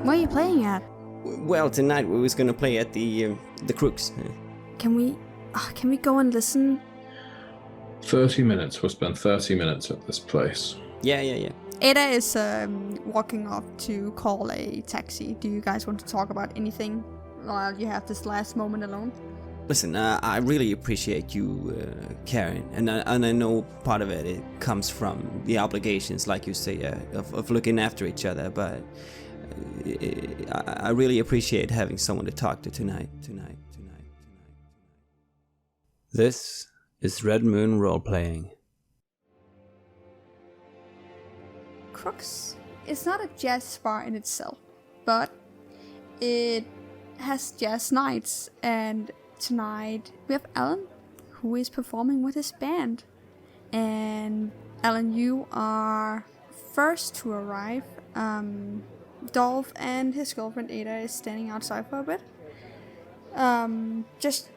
Where are you playing at? Well, tonight we was gonna play at the Crooks. Can we go and listen? 30 minutes. We'll spend 30 minutes at this place. Yeah. Ada is walking off to call a taxi. Do you guys want to talk about anything while you have this last moment alone? Listen, I really appreciate you caring, and I know part of it comes from the obligations, like you say, of looking after each other. But I really appreciate having someone to talk to tonight. This is Red Moon Role-Playing. Crooks is not a jazz bar in itself, but it has jazz nights, and tonight we have Alan, who is performing with his band. And Alan, you are first to arrive. Dolph and his girlfriend Ada is standing outside for a bit. Just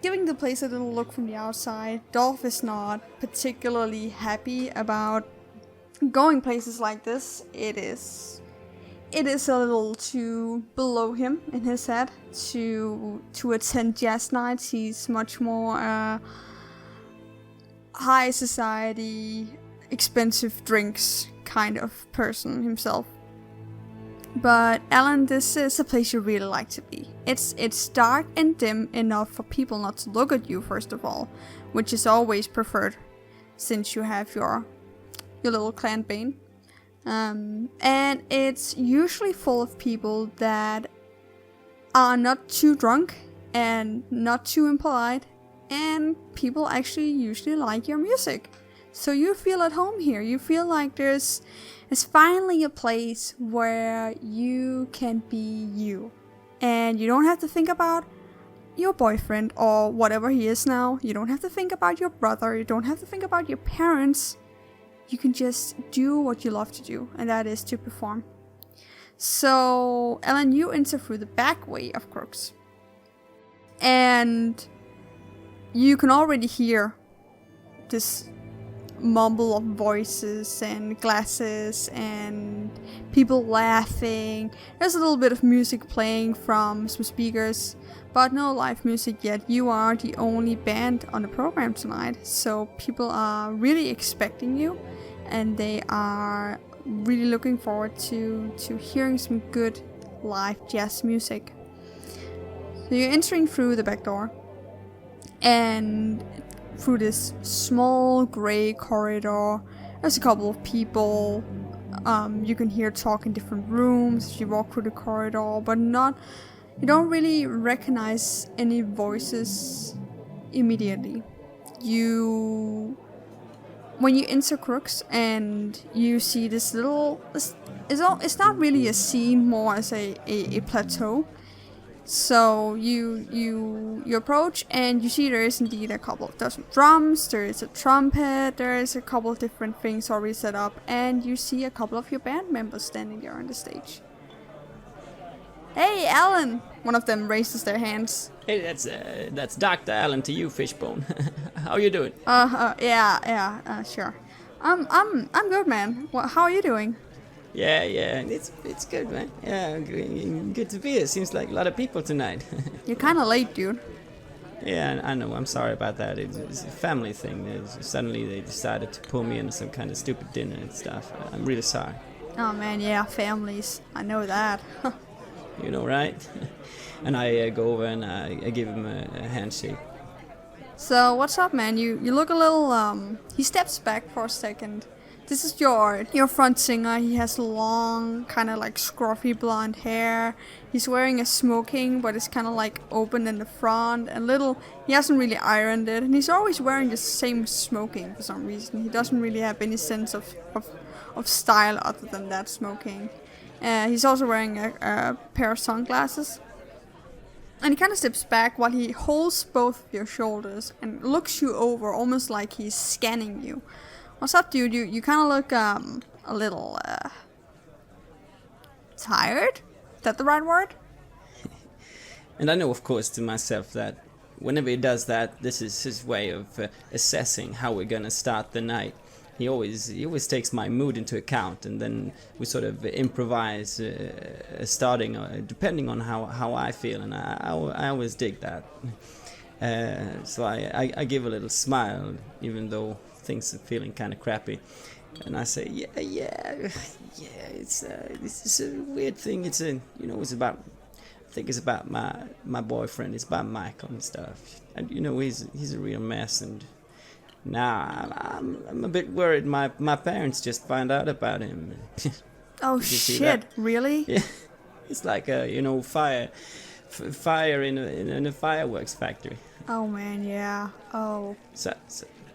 giving the place a little look from the outside. Dolph is not particularly happy about going places like this. It is a little too below him in his head to attend jazz nights. He's much more high society, expensive drinks kind of person himself. But Alan, this is a place you really like to be. It's dark and dim enough for people not to look at you, first of all, which is always preferred since you have your little clan bane. And it's usually full of people that are not too drunk and not too impolite, and people actually usually like your music. So you feel at home here. You feel like there's finally a place where you can be you. And you don't have to think about your boyfriend or whatever he is now. You don't have to think about your brother. You don't have to think about your parents. You can just do what you love to do, and that is to perform. So, Alan, you enter through the back way of Crooks. And you can already hear this mumble of voices and glasses and people laughing. There's a little bit of music playing from some speakers, but no live music yet. You are the only band on the program tonight, so people are really expecting you, and they are really looking forward to hearing some good live jazz music. So you're entering through the back door, and through this small gray corridor, there's a couple of people. You can hear talk in different rooms as you walk through the corridor, but you don't really recognize any voices immediately. When you enter Crooks and you see this little, it's not really a scene, more as a plateau. So you approach and you see there is indeed a couple of dozen drums, there is a trumpet, there is a couple of different things already set up, and you see a couple of your band members standing there on the stage. Hey, Alan! One of them raises their hands. Hey, that's Dr. Alan to you, Fishbone. How you doing? Yeah, sure. I'm good, man. How are you doing? Yeah, it's good, man. Yeah, good to be here. Seems like a lot of people tonight. You're kind of late, dude. Yeah, I know. I'm sorry about that. It's a family thing. Suddenly they decided to pull me into some kind of stupid dinner and stuff. I'm really sorry. Oh man, yeah, families. I know that. You know, right? And I go over and I give him a handshake. So what's up, man? You look a little. He steps back for a second. This is your front singer. He has long, kind of like scruffy blonde hair. He's wearing a smoking, but it's kind of like open in the front. And he hasn't really ironed it. And he's always wearing the same smoking for some reason. He doesn't really have any sense of style other than that smoking. He's also wearing a pair of sunglasses. And he kind of steps back while he holds both of your shoulders and looks you over, almost like he's scanning you. What's up, dude? You kind of look a little tired? Is that the right word? And I know, of course, to myself that whenever he does that, this is his way of assessing how we're gonna start the night. he always takes my mood into account, and then we sort of improvise starting depending on how I feel, and I always dig that. So I give a little smile even though things are feeling kind of crappy, and I say yeah. It's this is a weird thing. It's it's about. I think it's about my boyfriend. It's about Michael and stuff. And he's a real mess. And now I'm a bit worried. My parents just found out about him. Oh shit! Really? Yeah. It's like a fire in a fireworks factory. Oh man, yeah. Oh. So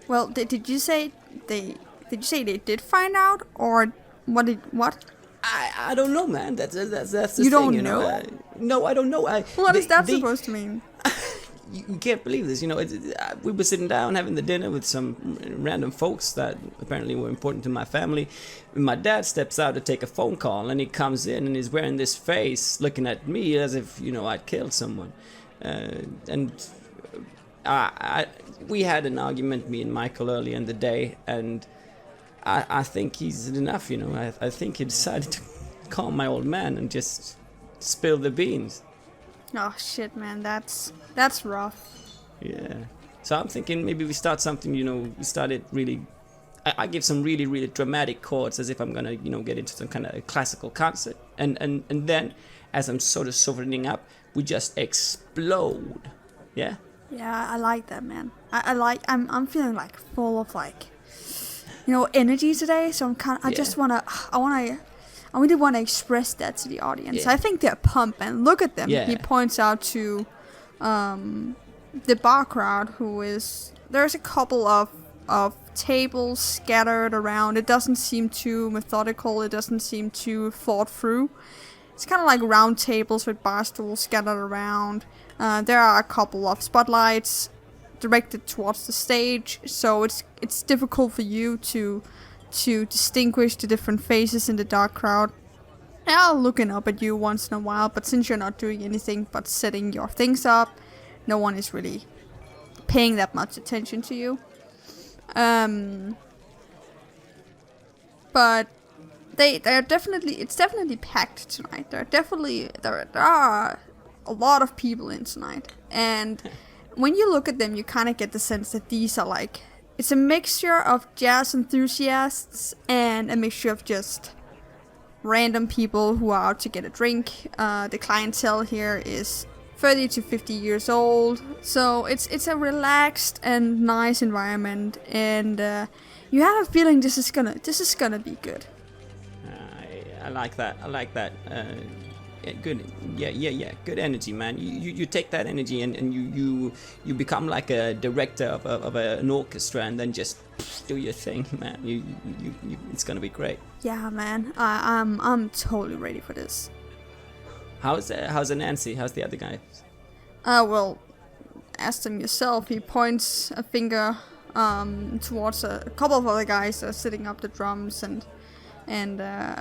well, did you say they did find out, or what? I don't know, man. That's the thing. You don't know? No, I don't know. What is that supposed to mean? You can't believe this. We were sitting down having the dinner with some random folks that apparently were important to my family. My dad steps out to take a phone call, and he comes in and he's wearing this face, looking at me as if I'd killed someone. We had an argument, me and Michael, earlier in the day, and I think he's enough. I think he decided to call my old man and just spill the beans. Oh shit, man, that's rough. Yeah. So I'm thinking maybe we start something. We started really. I give some really, really dramatic chords as if I'm gonna get into some kind of classical concert, and then as I'm sort of softening up, we just explode. Yeah. Yeah, I like that, man. I'm feeling like full of energy today. So I really want to express that to the audience. Yeah. I think they're pumped, and look at them. Yeah. He points out to the bar crowd, there's a couple of tables scattered around. It doesn't seem too methodical. It doesn't seem too thought through. It's kind of like round tables with bar stools scattered around. There are a couple of spotlights directed towards the stage, so it's difficult for you to distinguish the different faces in the dark crowd. They are looking up at you once in a while, but since you're not doing anything but setting your things up, no one is really paying that much attention to you. But it's definitely packed tonight. There are a lot of people in tonight, and when you look at them, you kind of get the sense that these are it's a mixture of jazz enthusiasts and a mixture of just random people who are out to get a drink. The clientele here is 30 to 50 years old, so it's a relaxed and nice environment, and you have a feeling this is gonna be good. I like that. Good. Yeah. Good energy, man. You take that energy and you become like a director of an orchestra, and then just do your thing, man. You it's gonna be great. Yeah, man. I'm totally ready for this. How's Nancy? How's the other guy? Well, ask them yourself. He points a finger towards a couple of other guys that are setting up the drums and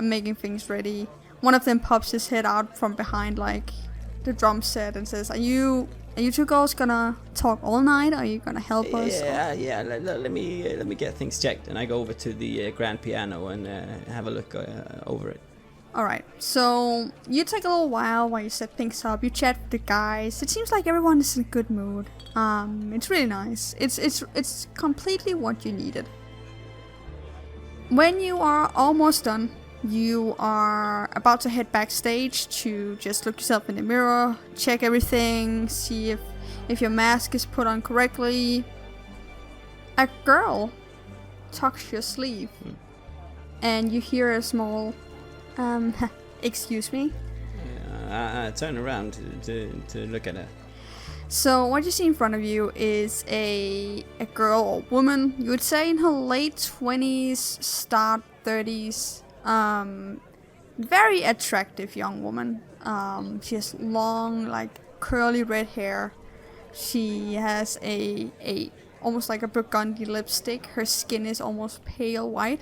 making things ready. One of them pops his head out from behind the drum set and says, Are you two girls gonna talk all night? Are you gonna help us? Yeah. Let me get things checked, and I go over to the grand piano and have a look over it. Alright, so you take a little while you set things up, you chat with the guys. It seems like everyone is in a good mood. It's really nice. It's completely what you needed. When you are almost done, you are about to head backstage to just look yourself in the mirror, check everything, see if your mask is put on correctly. A girl tucks your sleeve, and you hear a small, excuse me? I turn around to look at her. So what you see in front of you is a girl or woman, you would say in her late 20s, start 30s. Very attractive young woman. She has long, curly red hair. She has a almost like a burgundy lipstick. Her skin is almost pale white,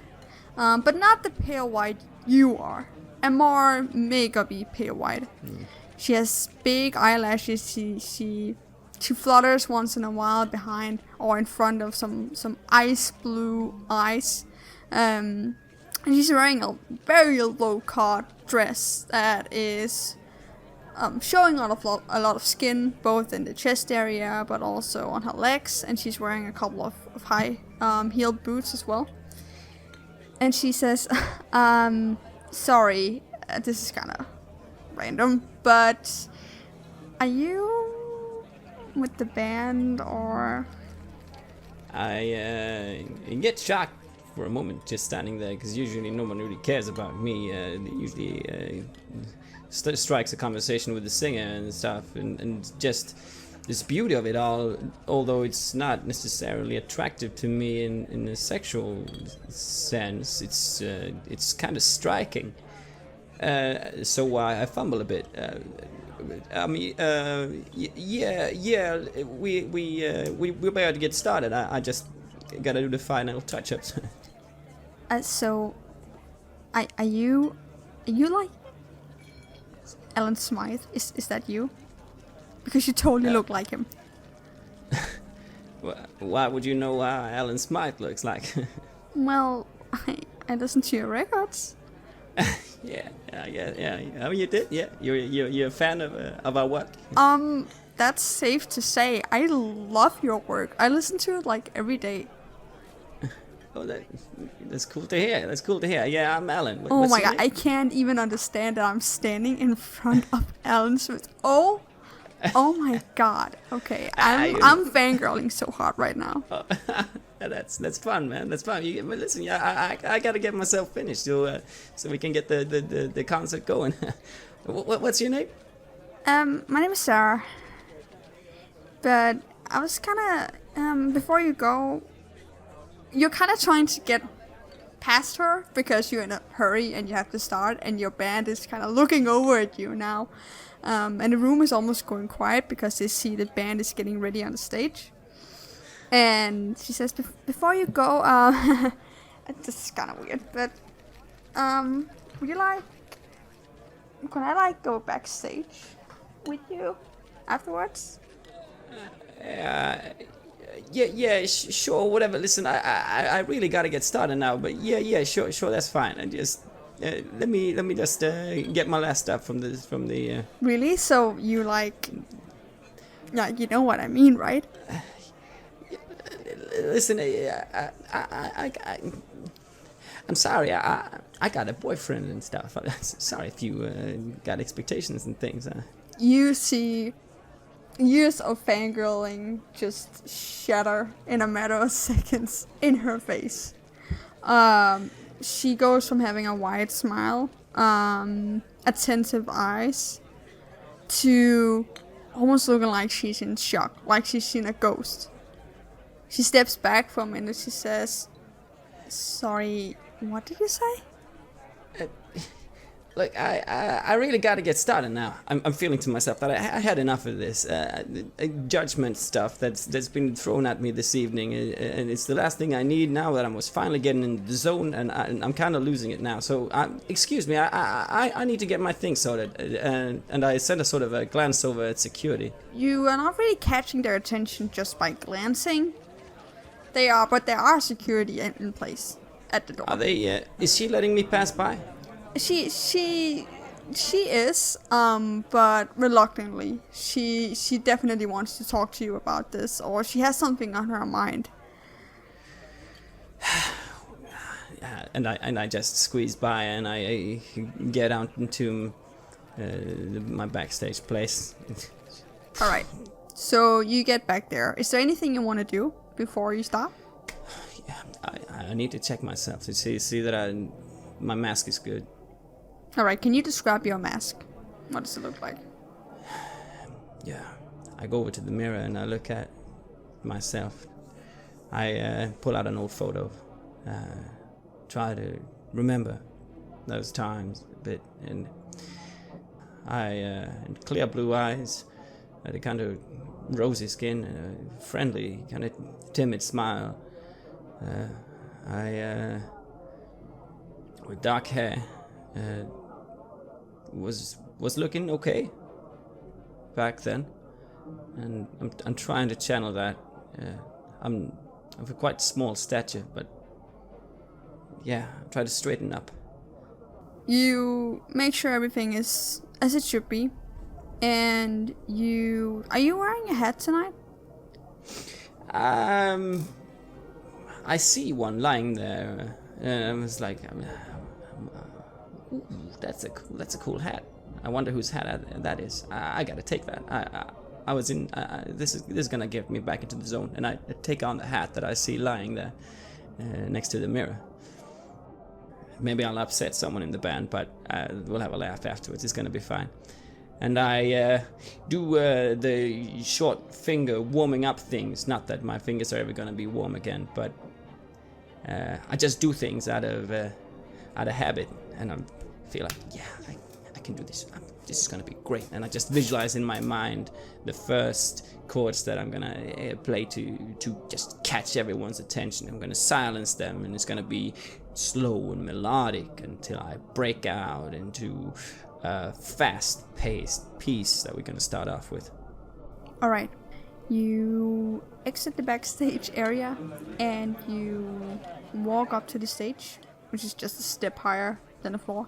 but not the pale white you are. A more makeup-y pale white. She has big eyelashes. She flutters once in a while behind or in front of some ice blue eyes. And she's wearing a very low-cut dress that is showing a lot of skin, both in the chest area, but also on her legs. And she's wearing a couple of high heeled boots as well. And she says, sorry, this is kind of random, but are you with the band, or? I get shocked for a moment just standing there, because usually no one really cares about me. They usually strikes a conversation with the singer and stuff, and just this beauty of it all, although it's not necessarily attractive to me in a sexual sense, it's kind of striking. So I fumble a bit. I mean, we're about to get started. I just gotta do the final touch-ups. So, are you like Alan Smythe? Is that you? Because you totally look like him. Why would you know how Alan Smythe looks like? Well, I listened to your records. Yeah. Oh, you did? Yeah. You're a fan of our work? That's safe to say. I love your work. I listen to it like every day. Oh, that's cool to hear. Yeah, I'm Alan. Oh my god, I can't even understand that I'm standing in front of Alan Smith. Oh my god. Okay, I'm fangirling so hard right now. That's fun, man. That's fun. Listen, I gotta get myself finished so we can get the concert going. What's your name? My name is Sarah. But I was kind of before you go, you're kind of trying to get past her because you're in a hurry and you have to start, and your band is kind of looking over at you now. And the room is almost going quiet because they see the band is getting ready on the stage. And she says, before you go, this is kind of weird, but would you like, can I like go backstage with you afterwards? Yeah, sure, whatever. Listen, I really gotta get started now, but yeah, sure, that's fine. I just let me just get my last stuff from the. Really? So you like? Yeah, you know what I mean, right? Listen, I'm sorry. I got a boyfriend and stuff. Sorry if you got expectations and things. You see years of fangirling just shatter in a matter of seconds in her face. She goes from having a wide smile, attentive eyes, to almost looking like she's in shock, like she's seen a ghost. She steps back for a minute. She says, sorry, what did you say? Look, I really got to get started now. I'm feeling to myself that I had enough of this judgment stuff that's been thrown at me this evening, and it's the last thing I need now that I was finally getting in the zone, and I'm kind of losing it now. So, excuse me, I need to get my things sorted, and I sent a sort of a glance over at security. You are not really catching their attention just by glancing. But there are security in place at the door. Are they? Is she letting me pass by? She is, but reluctantly. She definitely wants to talk to you about this, or she has something on her mind. And I just squeeze by, and I get out into my backstage place. All right. So you get back there. Is there anything you want to do before you stop? Yeah, I need to check myself to see that my mask is good. All right, can you describe your mask? What does it look like? Yeah, I go over to the mirror and I look at myself. I pull out an old photo, try to remember those times a bit, and clear blue eyes, the kind of rosy skin, friendly, kind of timid smile. With dark hair. Was looking okay back then, and I'm trying to channel that. I'm of a quite small stature, but try to straighten up. You make sure everything is as it should be. And are you wearing a hat tonight? I see one lying there, and I was like, ooh, that's a cool hat. I wonder whose hat that is. I gotta take that. I was in. This is gonna get me back into the zone, and I take on the hat that I see lying there next to the mirror. Maybe I'll upset someone in the band, but we'll have a laugh afterwards. It's gonna be fine. And I do the short finger warming up things. Not that my fingers are ever gonna be warm again, but I just do things out of habit, and I feel like, I can do this. This is gonna be great. And I just visualize in my mind the first chords that I'm gonna play to just catch everyone's attention. I'm gonna silence them, and it's gonna be slow and melodic until I break out into a fast-paced piece that we're gonna start off with. All right. You exit the backstage area and you walk up to the stage, which is just a step higher than the floor.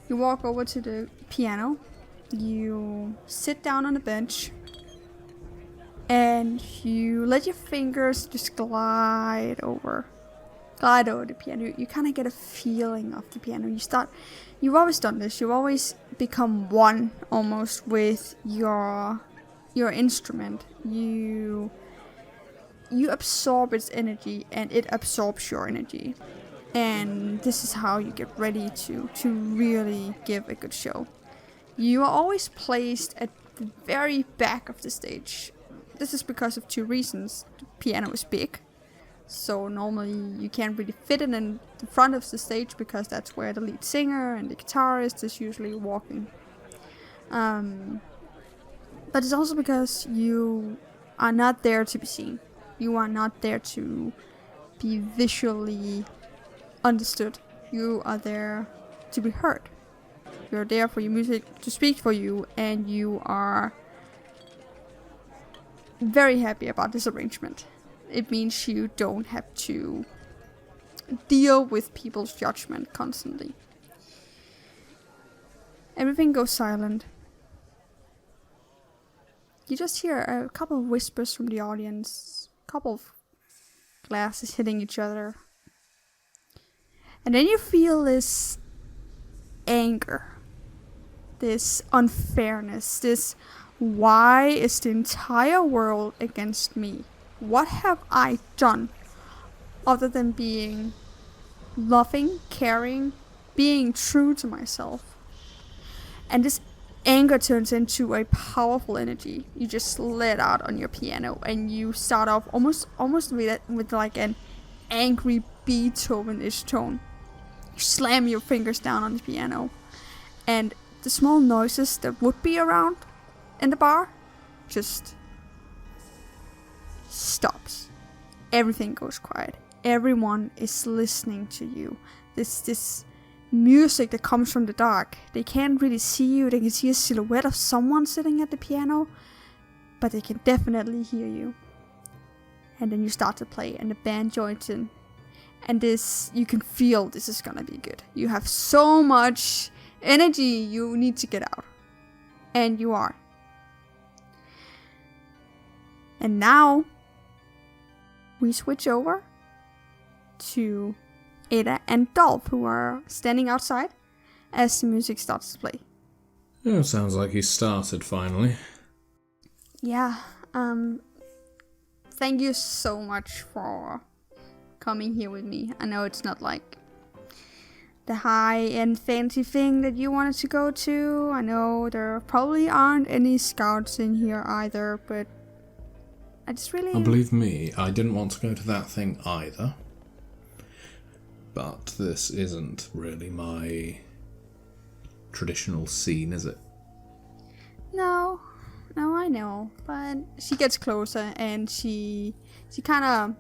You walk over to the piano, you sit down on the bench, and you let your fingers just glide over the piano. You kind of get a feeling of the piano. You've always done this. You've always become one almost with your instrument. You absorb its energy and it absorbs your energy. And this is how you get ready to really give a good show. You are always placed at the very back of the stage. This is because of two reasons. The piano is big, so normally you can't really fit it in the front of the stage because that's where the lead singer and the guitarist is usually walking. But it's also because you are not there to be seen. You are not there to be visually understood. You are there to be heard. You're there for your music to speak for you, and you are very happy about this arrangement. It means you don't have to deal with people's judgment constantly. Everything goes silent. You just hear a couple of whispers from the audience, a couple of glasses hitting each other. And then you feel this anger, this unfairness, this why is the entire world against me? What have I done other than being loving, caring, being true to myself? And this anger turns into a powerful energy. You just let out on your piano and you start off almost with like an angry Beethoven-ish tone. You slam your fingers down on the piano, and the small noises that would be around in the bar just stops. Everything goes quiet. Everyone is listening to you. This music that comes from the dark. They can't really see you. They can see a silhouette of someone sitting at the piano, but they can definitely hear you. And then you start to play, and the band joins in. And this, you can feel this is gonna be good. You have so much energy you need to get out. And you are. And now, we switch over to Ada and Dolph, who are standing outside as the music starts to play. Oh, sounds like he started finally. Yeah, thank you so much for coming here with me. I know it's not like the high-end fancy thing that you wanted to go to. I know there probably aren't any scouts in here either, but I just really... Believe me, I didn't want to go to that thing either. But this isn't really my traditional scene, is it? No, I know. But she gets closer and she kind of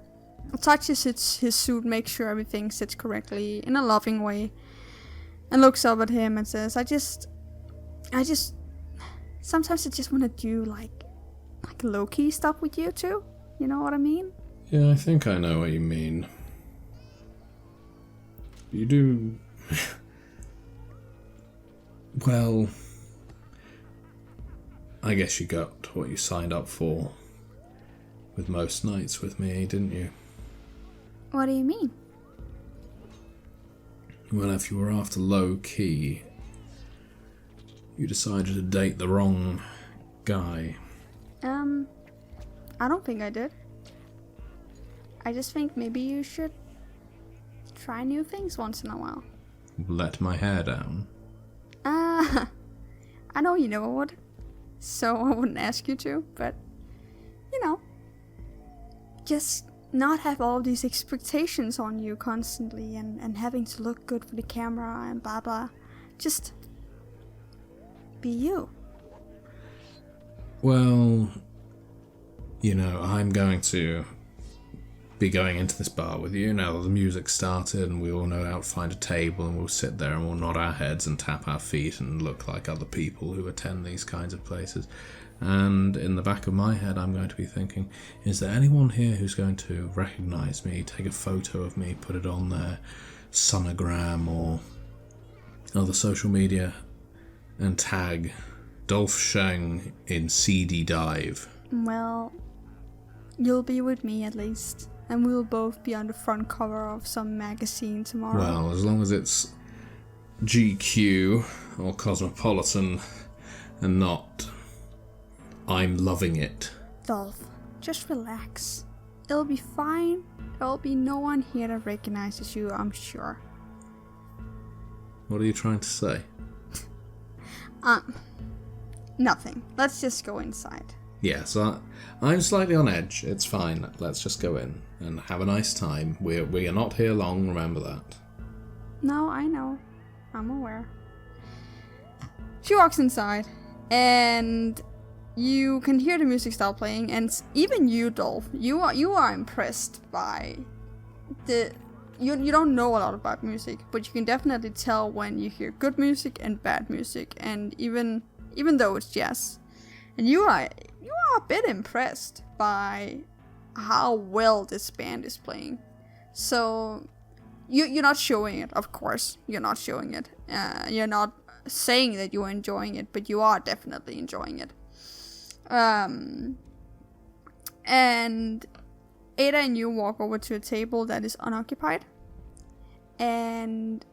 touches his suit, makes sure everything sits correctly in a loving way, and looks up at him and says, I just sometimes I just want to do like low-key stuff with you too. You know what I mean? Yeah, I think I know what you mean. You do... Well... I guess you got what you signed up for with most nights with me, didn't you? What do you mean? Well, if you were after low key, you decided to date the wrong guy. I don't think I did. I just think maybe you should try new things once in a while. Let my hair down. I know you never would, so I wouldn't ask you to, but, you know, just not have all these expectations on you constantly and having to look good for the camera and blah blah. Just be you. Well, you know, I'm going to be going into this bar with you now that the music started, and we will no doubt find a table and we'll sit there and we'll nod our heads and tap our feet and look like other people who attend these kinds of places. And in the back of my head, I'm going to be thinking, is there anyone here who's going to recognise me, take a photo of me, put it on their sonogram or other social media, and tag Dolph Sheng in CD Dive? Well, you'll be with me at least, and we'll both be on the front cover of some magazine tomorrow. Well, as long as it's GQ or Cosmopolitan and not I'm Loving It. Dolph, just relax. It'll be fine. There'll be no one here that recognizes you, I'm sure. What are you trying to say? Nothing. Let's just go inside. Yes, I'm slightly on edge. It's fine. Let's just go in and have a nice time. We are not here long, remember that. No, I know. I'm aware. She walks inside, and you can hear the music start playing, and even you, Dolph, you are impressed by the... You don't know a lot about music, but you can definitely tell when you hear good music and bad music, and even though it's jazz. And you are a bit impressed by how well this band is playing. So you're not showing it, of course. You're not showing it. You're not saying that you are enjoying it, but you are definitely enjoying it. And Ada and you walk over to a table that is unoccupied. And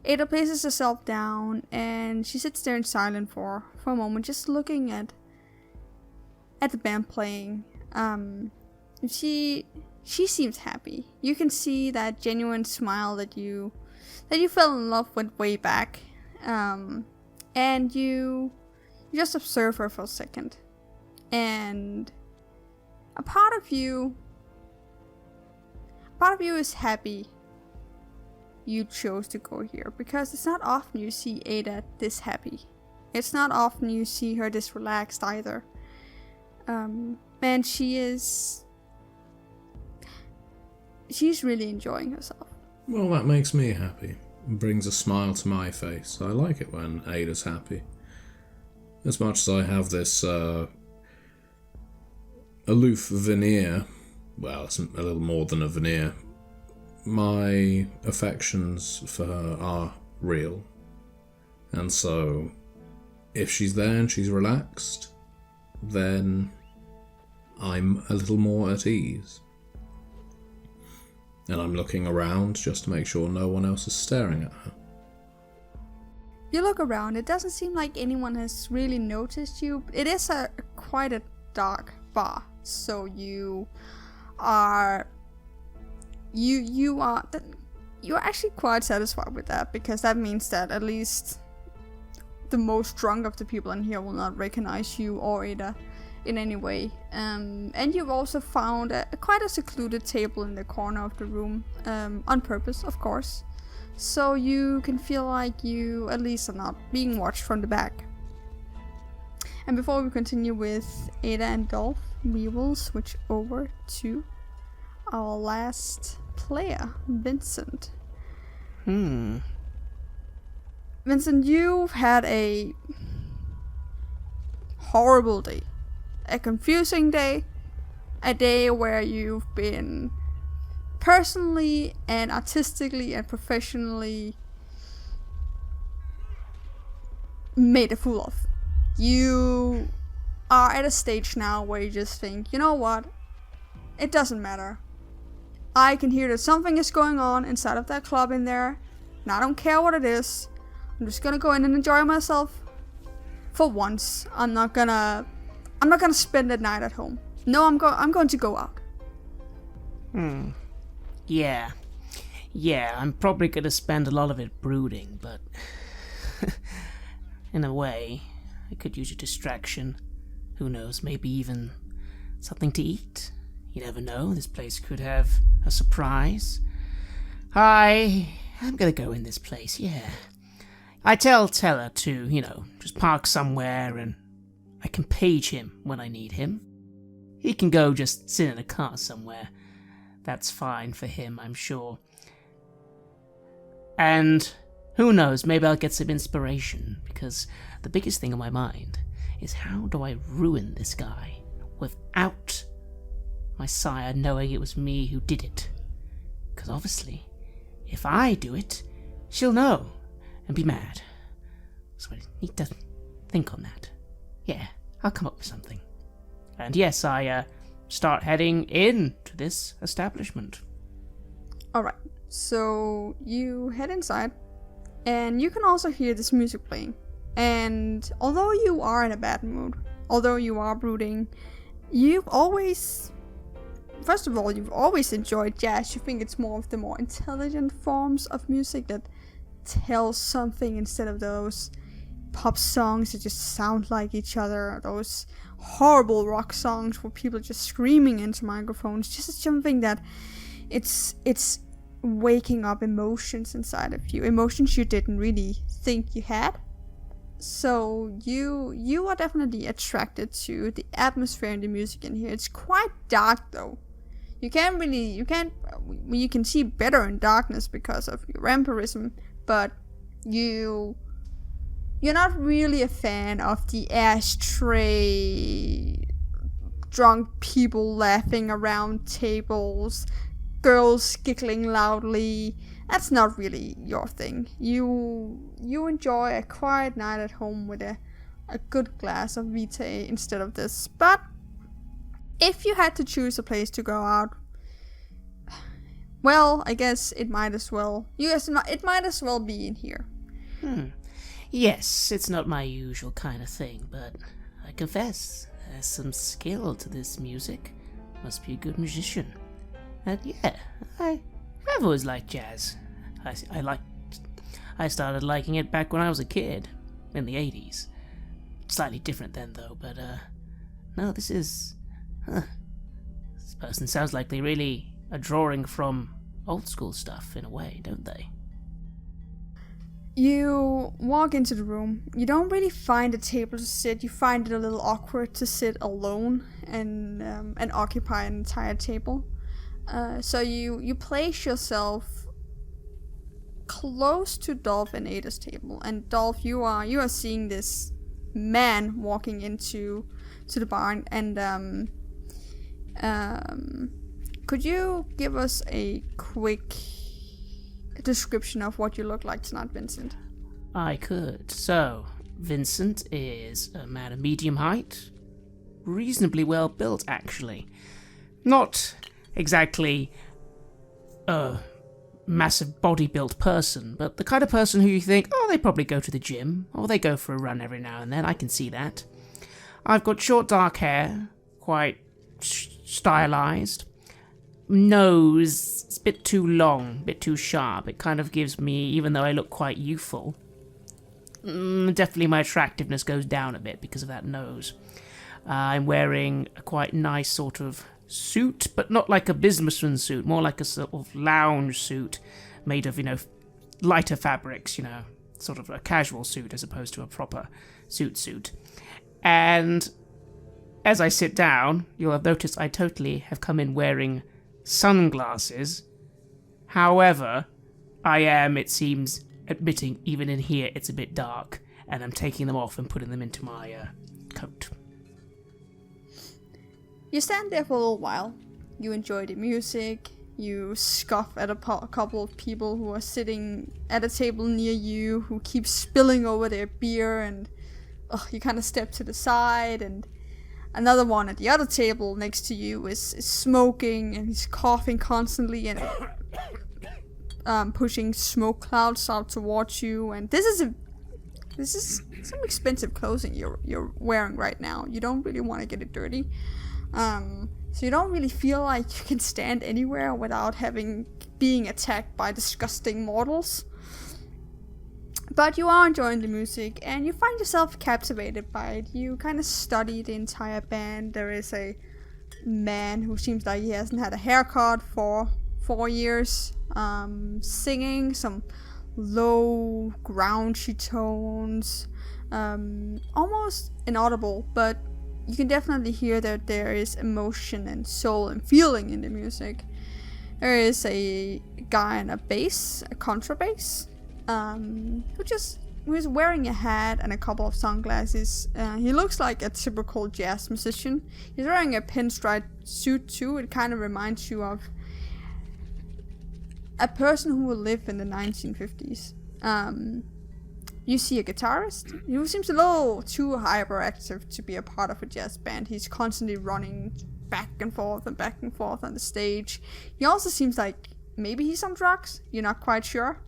Ada places herself down and she sits there in silence for a moment, just looking at the band playing. She seems happy. You can see that genuine smile that you fell in love with way back. And you just observe her for a second. And a part of you is happy you chose to go here, because it's not often you see Ada this happy. It's not often you see her this relaxed either. And she's really enjoying herself. Well, that makes me happy. It brings a smile to my face. I like it when Ada's happy. As much as I have this aloof veneer, well, it's a little more than a veneer, my affections for her are real. And so, if she's there and she's relaxed, then I'm a little more at ease. And I'm looking around just to make sure no one else is staring at her. You look around, it doesn't seem like anyone has really noticed you. It is quite a dark bar, so you're actually quite satisfied with that, because that means that at least the most drunk of the people in here will not recognize you or Ada in any way. And you've also found quite a secluded table in the corner of the room, on purpose, of course, so you can feel like you at least are not being watched from the back. And before we continue with Ada and Dolph, we will switch over to our last player, Vincent. Vincent, you've had a horrible day. A confusing day. A day where you've been personally and artistically and professionally made a fool of. You are at a stage now where you just think, you know what? It doesn't matter. I can hear that something is going on inside of that club in there, and I don't care what it is. I'm just gonna go in and enjoy myself. For once, I'm not gonna spend the night at home. No, I'm going to go out. Yeah, I'm probably gonna spend a lot of it brooding, but in a way, I could use a distraction. Who knows, maybe even something to eat. You never know, this place could have a surprise. I'm gonna go in this place, yeah. I tell Teller to, just park somewhere and I can page him when I need him. He can go just sit in a car somewhere. That's fine for him, I'm sure. And who knows, maybe I'll get some inspiration, because the biggest thing on my mind is how do I ruin this guy without my sire knowing it was me who did it? Because obviously, if I do it, she'll know and be mad. So I need to think on that. Yeah, I'll come up with something. And yes, I start heading into this establishment. Alright, so you head inside, and you can also hear this music playing. And although you are in a bad mood, although you are brooding, you've always enjoyed jazz. You think it's more of the more intelligent forms of music that tell something instead of those pop songs that just sound like each other, those horrible rock songs where people are just screaming into microphones. Just something that it's waking up emotions inside of you, emotions you didn't really think you had. So you are definitely attracted to the atmosphere and the music in here. It's quite dark though. You can see better in darkness because of your vampirism, but you're not really a fan of the ashtray, drunk people laughing around tables, girls giggling loudly. That's not really your thing. You enjoy a quiet night at home with a good glass of Vitae instead of this. But if you had to choose a place to go out, well, I guess it might as well. It might as well be in here. Yes, it's not my usual kind of thing, but I confess, there's some skill to this music. Must be a good musician. And yeah, I've always liked jazz. I started liking it back when I was a kid, in the 80s. Slightly different then though, but no, this is... This person sounds like they really are drawing from old school stuff in a way, don't they? You walk into the room. You don't really find a table to sit. You find it a little awkward to sit alone and occupy an entire table. So you place yourself close to Dolph and Ada's table. And Dolph, you are seeing this man walking into the bar. And could you give us a quick description of what you look like tonight, Vincent? I could. So, Vincent is a man of medium height, reasonably well built actually. Not exactly a massive body-built person, but the kind of person who you think, oh, they probably go to the gym, or they go for a run every now and then. I can see that. I've got short dark hair, quite stylized. Nose, it's a bit too long, a bit too sharp. It kind of gives me, even though I look quite youthful, definitely my attractiveness goes down a bit because of that nose. I'm wearing a quite nice sort of suit, but not like a businessman suit, more like a sort of lounge suit made of, lighter fabrics, sort of a casual suit as opposed to a proper suit. And as I sit down, you'll have noticed I totally have come in wearing sunglasses. However, I am, it seems, admitting even in here it's a bit dark, and I'm taking them off and putting them into my coat. You stand there for a little while. You enjoy the music. You scoff at a couple of people who are sitting at a table near you who keep spilling over their beer, and you kind of step to the side, and another one at the other table next to you is smoking, and he's coughing constantly and pushing smoke clouds out towards you. And this is some expensive clothing you're wearing right now. You don't really want to get it dirty. So you don't really feel like you can stand anywhere without being attacked by disgusting mortals. But you are enjoying the music, and you find yourself captivated by it. You kind of study the entire band. There is a man who seems like he hasn't had a haircut for 4 years, singing some low, grouchy tones, almost inaudible, but you can definitely hear that there is emotion and soul and feeling in the music. There is a guy on a bass, a contrabass, who is wearing a hat and a couple of sunglasses. He looks like a typical jazz musician. He's wearing a pinstripe suit too. It kind of reminds you of a person who will live in the 1950s. You see a guitarist who seems a little too hyperactive to be a part of a jazz band. He's constantly running back and forth on the stage. He also seems like maybe he's on drugs. You're not quite sure.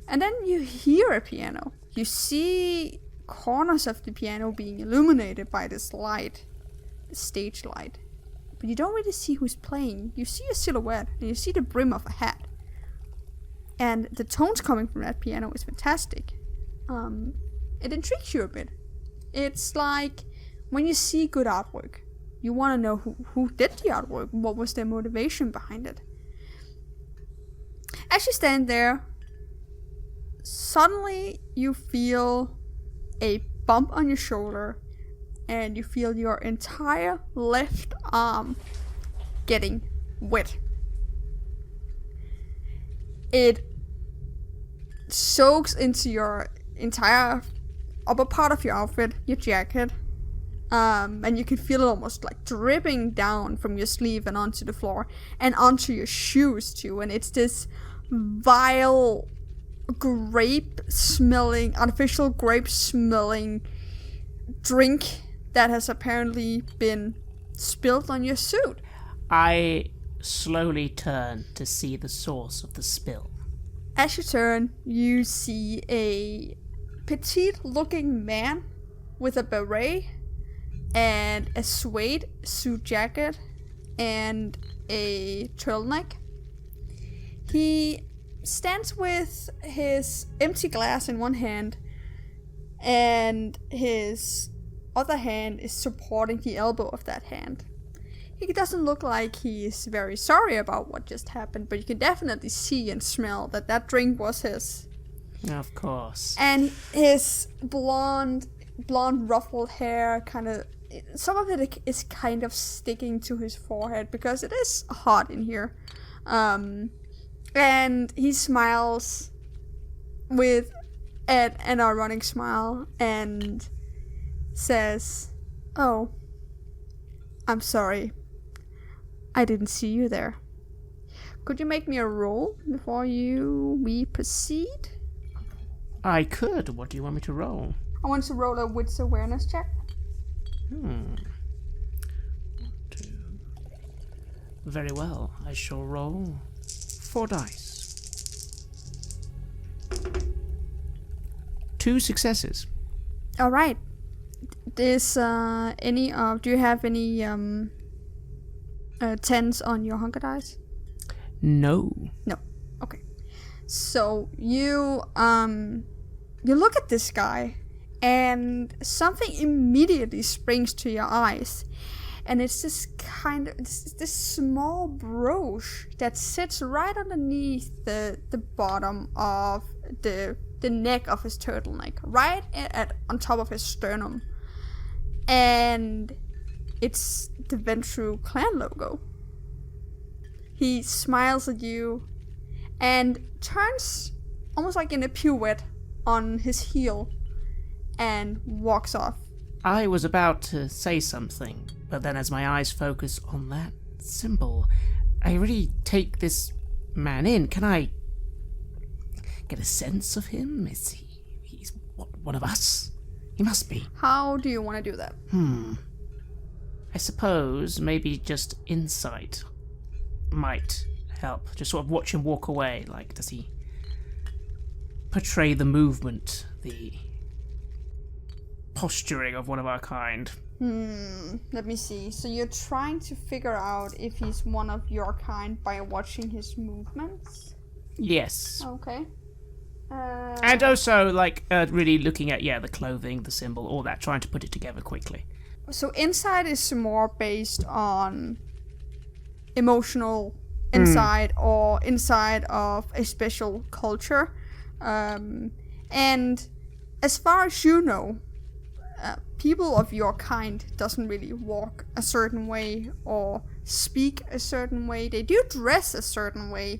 And then you hear a piano. You see corners of the piano being illuminated by this light, the stage light. But you don't really see who's playing. You see a silhouette, and you see the brim of a hat. And the tones coming from that piano is fantastic. It intrigues you a bit. It's like when you see good artwork, you want to know who did the artwork, what was their motivation behind it. As you stand there, suddenly you feel a bump on your shoulder, and you feel your entire left arm getting wet. It soaks into your entire upper part of your outfit, your jacket, and you can feel it almost like dripping down from your sleeve and onto the floor and onto your shoes too. And it's this vile artificial grape smelling drink that has apparently been spilled on your suit. I slowly turn to see the source of the spill. As you turn, you see a petite-looking man with a beret and a suede suit jacket and a turtleneck. He stands with his empty glass in one hand, and his other hand is supporting the elbow of that hand. He doesn't look like he is very sorry about what just happened, but you can definitely see and smell that drink was his. Of course. And his blonde ruffled hair some of it is kind of sticking to his forehead because it is hot in here. And he smiles with an ironic smile and says, "Oh, I'm sorry. I didn't see you there. Could you make me a roll before we proceed?" I could. What do you want me to roll? I want to roll a wits awareness check. 2. Very well. I shall roll 4 dice. 2 successes. All right. Do you have any 10s on your hunger dice? No. No. Okay. So you look at this guy, and something immediately springs to your eyes, and it's this this small brooch that sits right underneath the bottom of the neck of his turtleneck, right on top of his sternum, and it's the Ventru clan logo. He smiles at you and turns almost like in a pirouette on his heel and walks off. I was about to say something, but then as my eyes focus on that symbol, I really take this man in. Can I get a sense of him? He's one of us? He must be. How do you want to do that? I suppose maybe just insight might help. Just sort of watch him walk away. Like, does he portray the movement, the posturing of one of our kind? Let me see. So you're trying to figure out if he's one of your kind by watching his movements? Yes. Okay. And also, like, really looking at, the clothing, the symbol, all that, trying to put it together quickly. So insight is more based on emotional insight or insight of a special culture. And as far as you know, people of your kind doesn't really walk a certain way or speak a certain way. They do dress a certain way.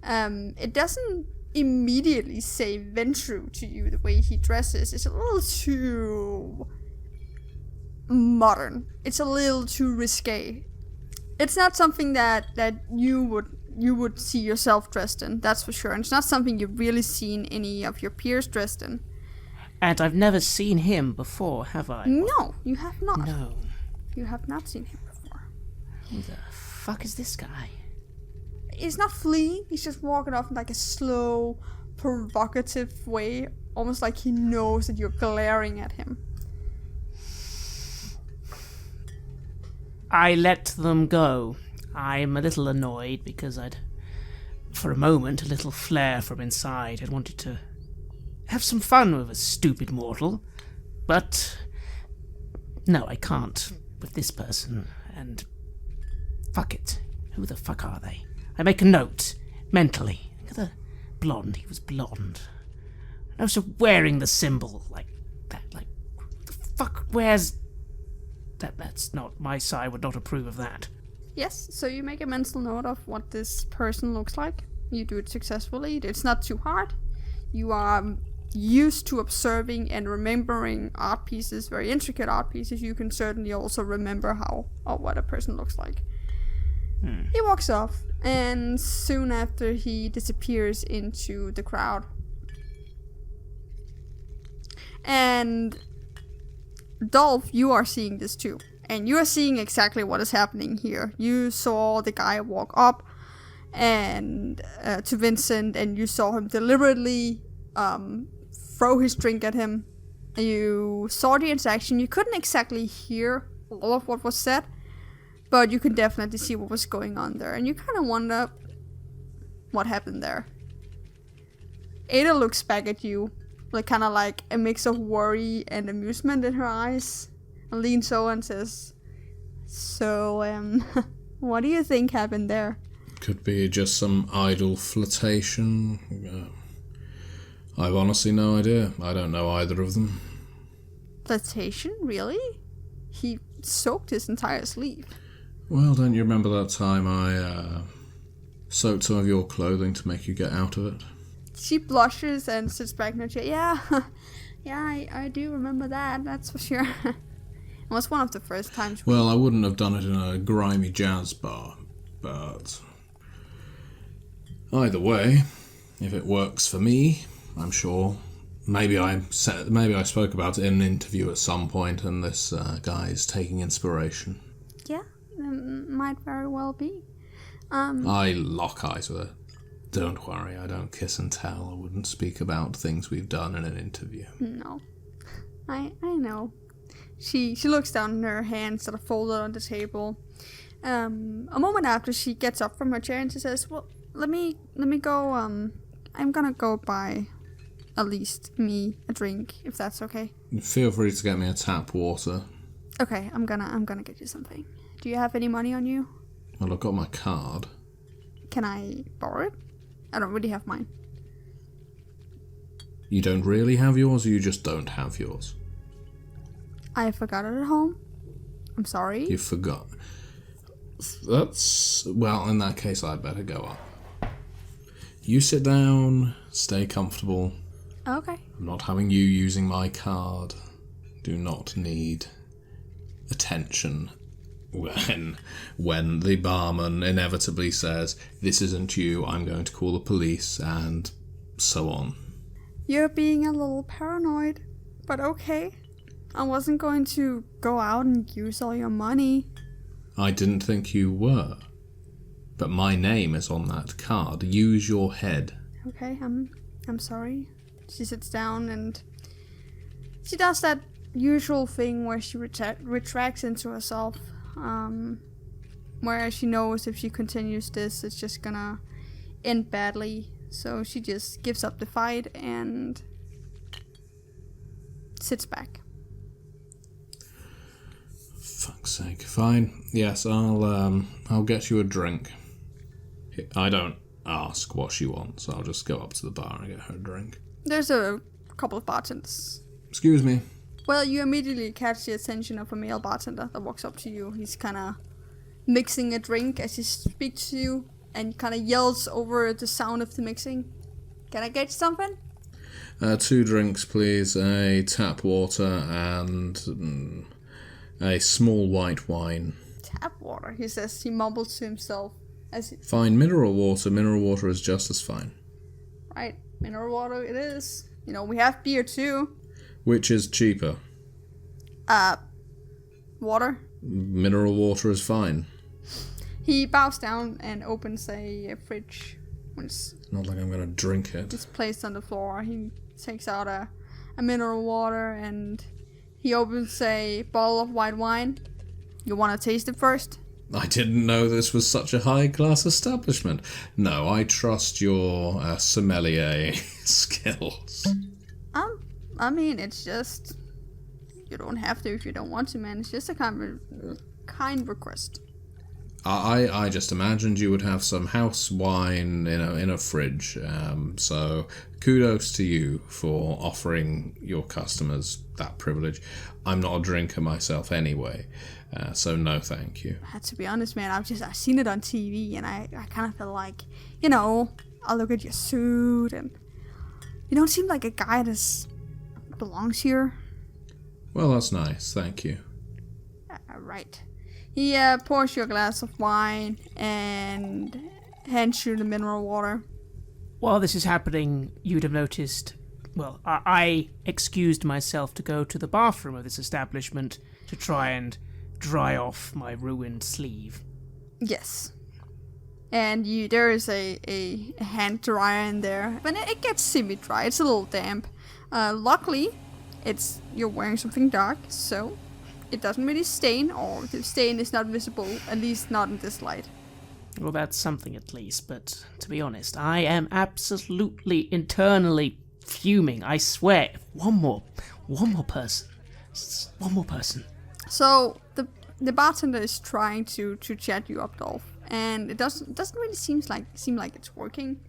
It doesn't immediately say Ventru to you the way he dresses. It's a little too modern. It's a little too risque. It's not something that you would see yourself dressed in, that's for sure. And it's not something you've really seen any of your peers dressed in. And I've never seen him before, have I? No, you have not. No. You have not seen him before. Who the fuck is this guy? He's not fleeing, he's just walking off in like a slow, provocative way, almost like he knows that you're glaring at him. I let them go. I'm a little annoyed because for a moment, a little flare from inside. I wanted to have some fun with a stupid mortal. But no, I can't with this person. And fuck it. Who the fuck are they? I make a note, mentally. Look at the blonde. He was blonde. And also wearing the symbol like that. Like, the fuck wears... That's not... My side would not approve of that. Yes, so you make a mental note of what this person looks like. You do it successfully. It's not too hard. You are used to observing and remembering art pieces, very intricate art pieces. You can certainly also remember how or what a person looks like. He walks off, and soon after he disappears into the crowd. And Dolph, you are seeing this too. And you are seeing exactly what is happening here. You saw the guy walk up and to Vincent, and you saw him deliberately throw his drink at him. You saw the interaction. You couldn't exactly hear all of what was said, but you could definitely see what was going on there. And you kind of wonder what happened there. Ada looks back at you, like kind of like a mix of worry and amusement in her eyes, and leans over and says, "So, what do you think happened there?" Could be just some idle flirtation. I've honestly no idea. I don't know either of them. Flirtation? Really? He soaked his entire sleeve. Well, don't you remember that time I soaked some of your clothing to make you get out of it? She blushes and sits back in her chair. Yeah, I do remember that, that's for sure. It was one of the first times. Well, I wouldn't have done it in a grimy jazz bar, but either way, if it works for me, I'm sure. Maybe I spoke about it in an interview at some point, and this guy is taking inspiration. Yeah, might very well be. I lock eyes with her. Don't worry, I don't kiss and tell. I wouldn't speak about things we've done in an interview. No, I know. She looks down in her hands that are folded on the table. A moment after, she gets up from her chair and she says, "Well, let me go. I'm gonna go buy at least me a drink, if that's okay." Feel free to get me a tap water. Okay, I'm gonna get you something. Do you have any money on you? Well, I've got my card. Can I borrow it? I don't really have mine. You don't really have yours, or you just don't have yours? I forgot it at home. I'm sorry. You forgot. Well, in that case, I'd better go up. You sit down, stay comfortable. Okay. I'm not having you using my card. Do not need attention when the barman inevitably says, "This isn't you, I'm going to call the police," and so on. You're being a little paranoid, but okay. I wasn't going to go out and use all your money. I didn't think you were. But my name is on that card. Use your head. Okay, I'm sorry. She sits down and she does that usual thing where she retracts into herself. Where she knows if she continues this, it's just gonna end badly. So she just gives up the fight and sits back. Fuck's sake. Fine. Yes, I'll get you a drink. I don't ask what she wants. I'll just go up to the bar and get her a drink. There's a couple of bartenders. Excuse me. Well, you immediately catch the attention of a male bartender that walks up to you. He's kind of mixing a drink as he speaks to you and kind of yells over the sound of the mixing. Can I get you something? 2 drinks, please. A tap water and a small white wine. Tap water, he says. He mumbles to himself. Fine, mineral water. Mineral water is just as fine. Right, mineral water it is. You know, we have beer too. Which is cheaper? Water. Mineral water is fine. He bows down and opens a fridge. It's not like I'm gonna drink it. It's placed on the floor. He takes out a mineral water and he opens a bottle of white wine. You want to taste it first? I didn't know this was such a high-class establishment. No, I trust your sommelier skills. I mean, it's just... You don't have to if you don't want to, man. It's just a kind request. I just imagined you would have some house wine in a fridge. So kudos to you for offering your customers that privilege. I'm not a drinker myself anyway. So no thank you. To be honest, man, I've seen it on TV and I kind of feel like, you know, I look at your suit and you don't seem like a guy that belongs here. Well, that's nice, thank you. Right. He pours you a glass of wine and hands you the mineral water. While this is happening, you'd have noticed, well, I excused myself to go to the bathroom of this establishment to try and dry off my ruined sleeve. Yes. And there is a hand dryer in there. But it gets semi-dry. It's a little damp. Luckily, you're wearing something dark, so it doesn't really stain, or the stain is not visible, at least not in this light. Well, that's something at least, but to be honest, I am absolutely internally fuming. I swear. One more person. So the bartender is trying to chat you up, Dolph, and it doesn't really seem like it's working.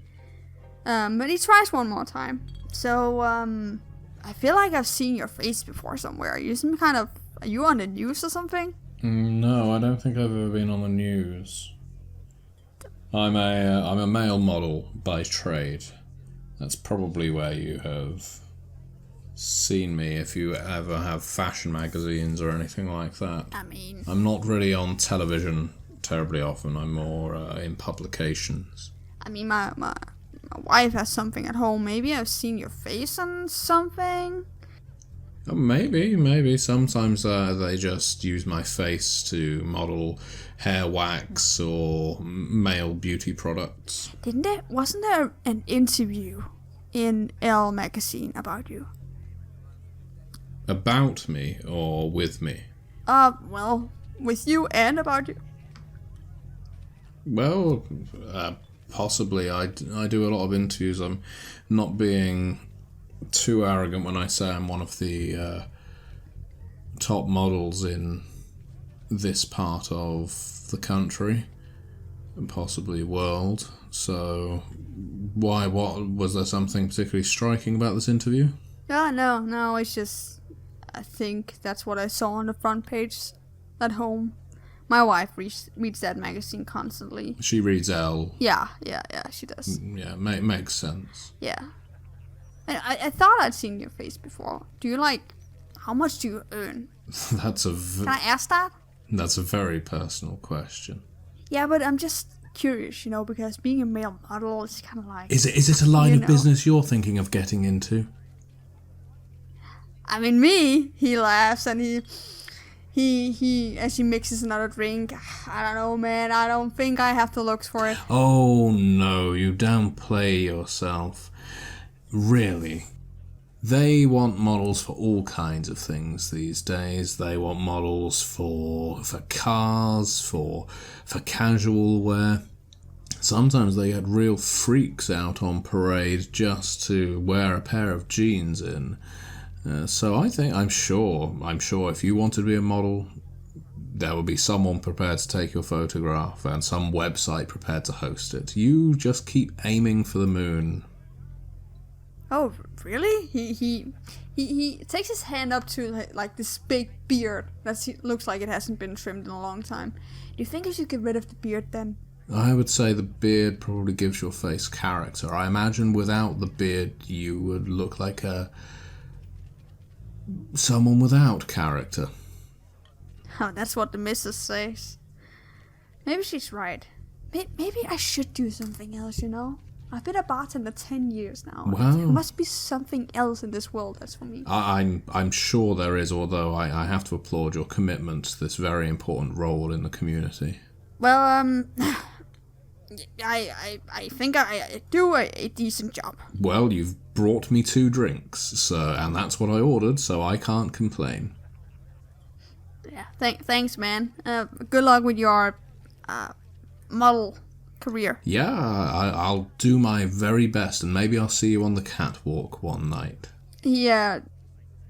But he tries one more time. So I feel like I've seen your face before somewhere. Are you on the news or something? No, I don't think I've ever been on the news. I'm a male model by trade. That's probably where you have seen me if you ever have fashion magazines or anything like that. I mean, I'm not really on television terribly often. I'm more in publications. I mean, my wife has something at home. Maybe I've seen your face on something. Maybe. Sometimes they just use my face to model hair wax or male beauty products. Wasn't there an interview in Elle magazine about you? About me or with me? Well, with you and about you. Well, possibly. I do a lot of interviews. I'm not being too arrogant when I say I'm one of the top models in this part of the country and possibly world. So why? What was there something particularly striking about this interview? No, it's just I think that's what I saw on the front page at home. My wife reads that magazine constantly. She reads Elle. Yeah, she does. Yeah, makes sense. Yeah. And I thought I'd seen your face before. How much do you earn? That's Can I ask that? That's a very personal question. Yeah, but I'm just curious, because being a male model is kind of like... Is it a line of business you're thinking of getting into? I mean, he laughs and he as he mixes another drink. I don't know, man. I don't think I have the looks for it. Oh no, you downplay yourself. Really. They want models for all kinds of things these days. They want models for cars, for casual wear. Sometimes they get real freaks out on parade just to wear a pair of jeans in. So I'm sure if you want to be a model, there will be someone prepared to take your photograph and some website prepared to host it. You just keep aiming for the moon. Oh, really? He takes his hand up to like this big beard that looks like it hasn't been trimmed in a long time. Do you think I should get rid of the beard then? I would say the beard probably gives your face character. I imagine without the beard you would look like someone without character. Oh, that's what the missus says. Maybe she's right. Maybe I should do something else, I've been a bartender 10 years now. Wow. There must be something else in this world that's for me. I'm sure there is, although I have to applaud your commitment to this very important role in the community. Well, I think I do a decent job. Well, you've brought me 2 drinks, and that's what I ordered, so I can't complain. Yeah, thanks, man. Good luck with your model career. Yeah, I'll do my very best, and maybe I'll see you on the catwalk one night. Yeah,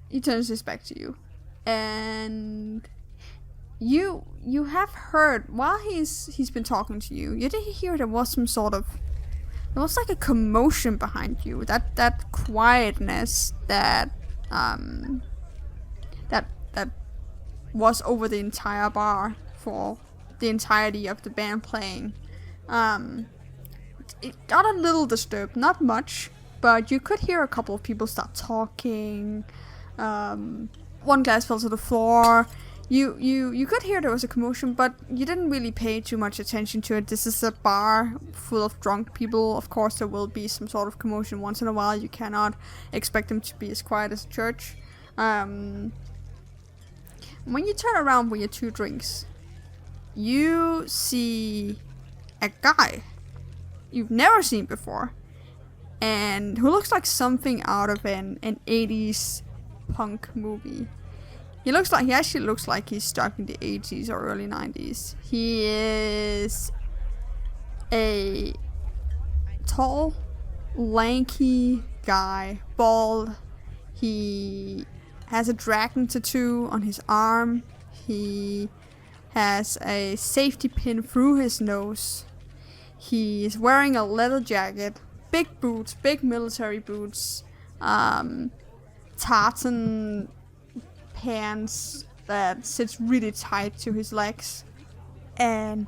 he turns his back to you, and you have heard while he's been talking to you. You did hear there was like a commotion behind you. That quietness that was over the entire bar for the entirety of the band playing. It got a little disturbed, not much, but you could hear a couple of people start talking. One glass fell to the floor. You could hear there was a commotion, but you didn't really pay too much attention to it. This is a bar full of drunk people. Of course, there will be some sort of commotion once in a while. You cannot expect them to be as quiet as a church. When you turn around with your 2 drinks, you see a guy you've never seen before, and who looks like something out of an 80s punk movie. He actually looks like he's stuck in the 80s or early 90s. He is a tall, lanky guy, bald. He has a dragon tattoo on his arm. He has a safety pin through his nose. He is wearing a leather jacket, big boots, big military boots, tartan pants that sits really tight to his legs, and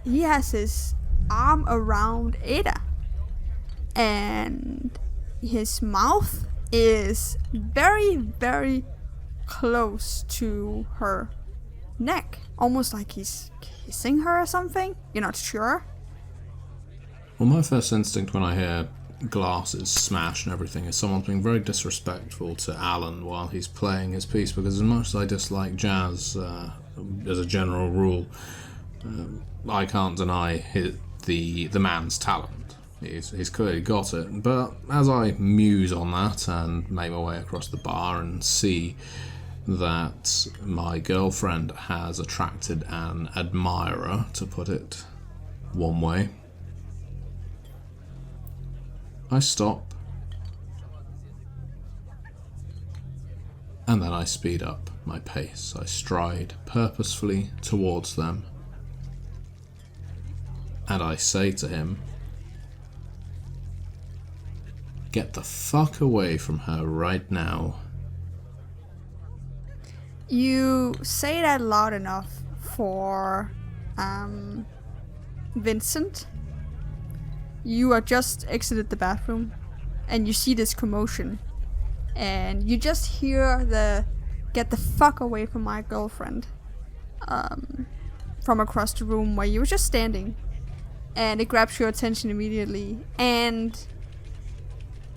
he has his arm around Ada, and his mouth is very, very close to her neck, almost like he's kissing her or something. You're not sure? Well, my first instinct when I hear glasses smash and everything is someone being very disrespectful to Alan while he's playing his piece, because as much as I dislike jazz as a general rule, I can't deny the man's talent. He's clearly got it. But as I muse on that and make my way across the bar and see that my girlfriend has attracted an admirer, to put it one way, I stop, and then I speed up my pace. I stride purposefully towards them, and I say to him, "Get the fuck away from her right now." You say that loud enough for Vincent. You are just exited the bathroom, and you see this commotion, and you just hear the "get the fuck away from my girlfriend," from across the room where you were just standing, and it grabs your attention immediately. And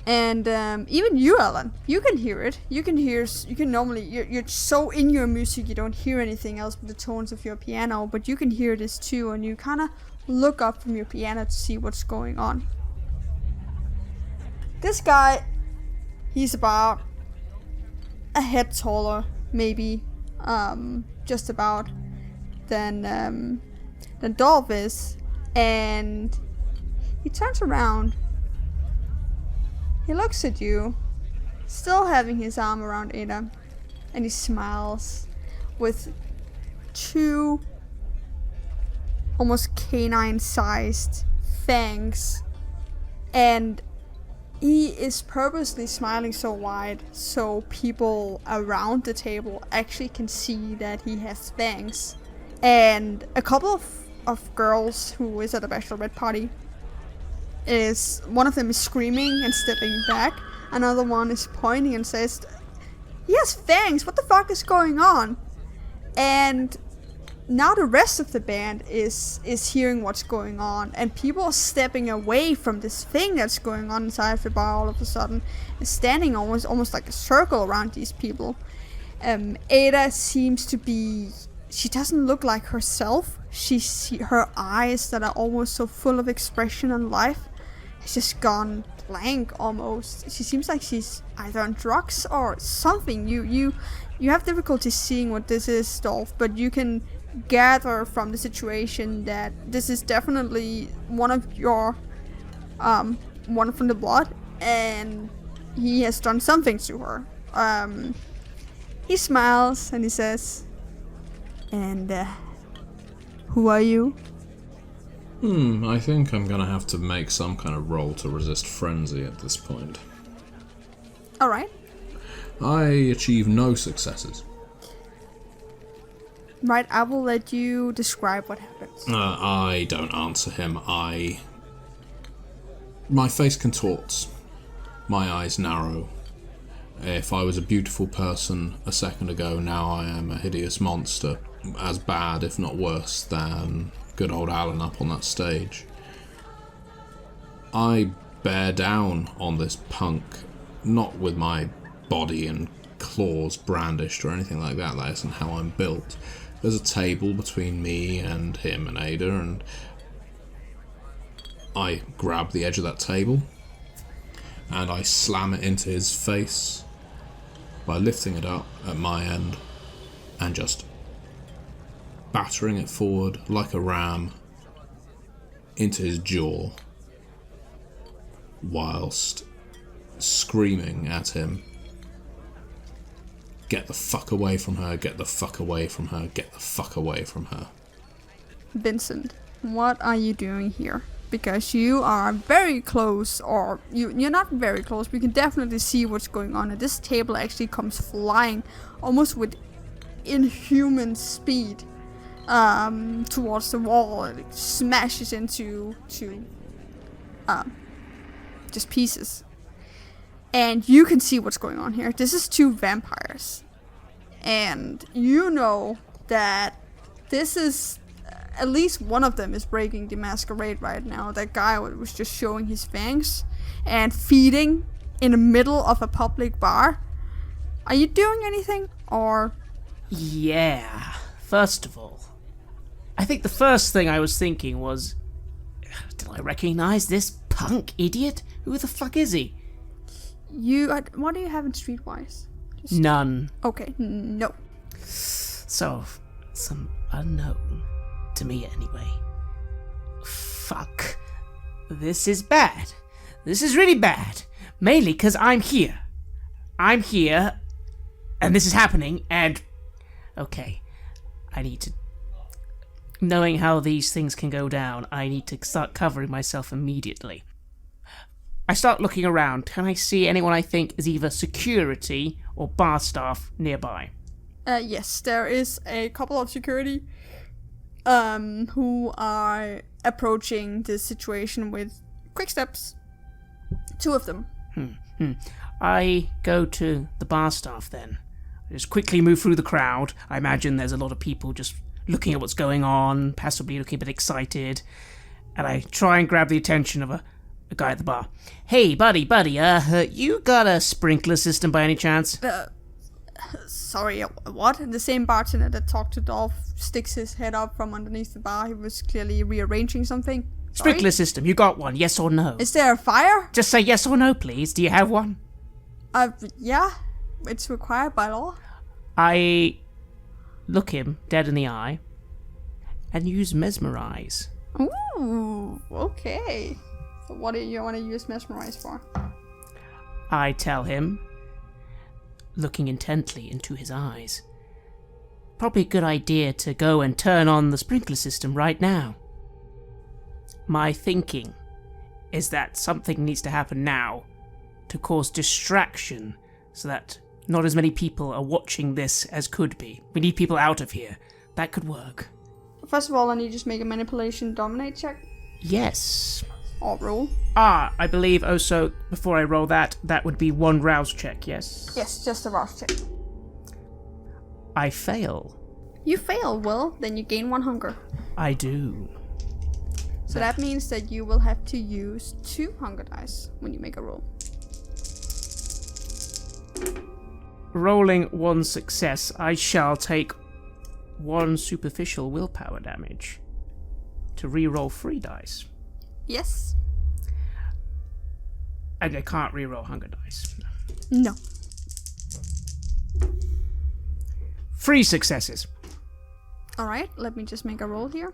even you, Alan, you can hear it. You can normally, you're so in your music, you don't hear anything else but the tones of your piano, but you can hear this too, and you kind of look up from your piano to see what's going on. This guy, he's about a head taller, maybe, just about, than Dolph is, and he turns around. He looks at you, still having his arm around Ada, and he smiles with two almost canine-sized fangs, and he is purposely smiling so wide so people around the table actually can see that he has fangs. And a couple of girls who is at a bachelorette party, one of them is screaming and stepping back. Another one is pointing and says, "He has fangs, what the fuck is going on?" And now the rest of the band is hearing what's going on, and people are stepping away from this thing that's going on inside of the bar all of a sudden, and standing almost like a circle around these people. Ada seems to be, she doesn't look like herself. Her eyes that are almost so full of expression and life has just gone blank almost. She seems like she's either on drugs or something. You have difficulty seeing what this is, Dolph, but you can gather from the situation that this is definitely one from the blood, and he has done something to her. He smiles and he says, "And who are you?" I think I'm gonna have to make some kind of roll to resist frenzy at this point. Alright. I achieve no successes. Right, I will let you describe what happens. I don't answer him. My face contorts. My eyes narrow. If I was a beautiful person a second ago, now I am a hideous monster. As bad, if not worse, than good old Alan up on that stage. I bear down on this punk, not with my body and claws brandished or anything like that. That isn't how I'm built. There's a table between me and him and Ada, and I grab the edge of that table and I slam it into his face by lifting it up at my end and just battering it forward like a ram into his jaw, whilst screaming at him, "Get the fuck away from her, get the fuck away from her, get the fuck away from her." Vincent, what are you doing here? Because you are very close, or you're not very close, but you can definitely see what's going on. And this table actually comes flying, almost with inhuman speed, towards the wall. It smashes into just pieces. And you can see what's going on here. This is two vampires. And you know that this is, at least one of them is breaking the masquerade right now. That guy was just showing his fangs and feeding in the middle of a public bar. Are you doing anything, or? Yeah. First of all, I think the first thing I was thinking was, did I recognize this punk idiot? Who the fuck is he? What do you have in Streetwise? None. Okay, no. So, some unknown. To me, anyway. Fuck. This is bad. This is really bad. Mainly because I'm here. I'm here, and this is happening, and... Okay. I need to... Knowing how these things can go down, I need to start covering myself immediately. I start looking around. Can I see anyone I think is either security or bar staff nearby? Yes, there is a couple of security who are approaching this situation with quick steps. Two of them. I go to the bar staff then. I just quickly move through the crowd. I imagine there's a lot of people just looking at what's going on, possibly looking a bit excited, and I try and grab the attention of a guy at the bar. Hey, buddy, you got a sprinkler system by any chance? Sorry, what? The same bartender that talked to Dolph sticks his head up from underneath the bar. He was clearly rearranging something. Sorry? Sprinkler system, you got one, yes or no? Is there a fire? Just say yes or no, please. Do you have one? Yeah. It's required by law. I look him dead in the eye and use mesmerize. Ooh, okay. So what do you want to use mesmerize for? I tell him, looking intently into his eyes, probably a good idea to go and turn on the sprinkler system right now. My thinking is that something needs to happen now to cause distraction so that not as many people are watching this as could be. We need people out of here. That could work. First of all, I need you to just make a manipulation dominate check. Yes. Or roll. I believe also before I roll that would be one rouse check, yes? Yes, just a rouse check. I fail. You fail, well, then you gain 1 hunger. I do. So that means that you will have to use 2 hunger dice when you make a roll. Rolling 1 success, I shall take 1 superficial willpower damage to re-roll 3 dice. Yes. And I can't re-roll hunger dice. No. 3 successes. Alright, let me just make a roll here.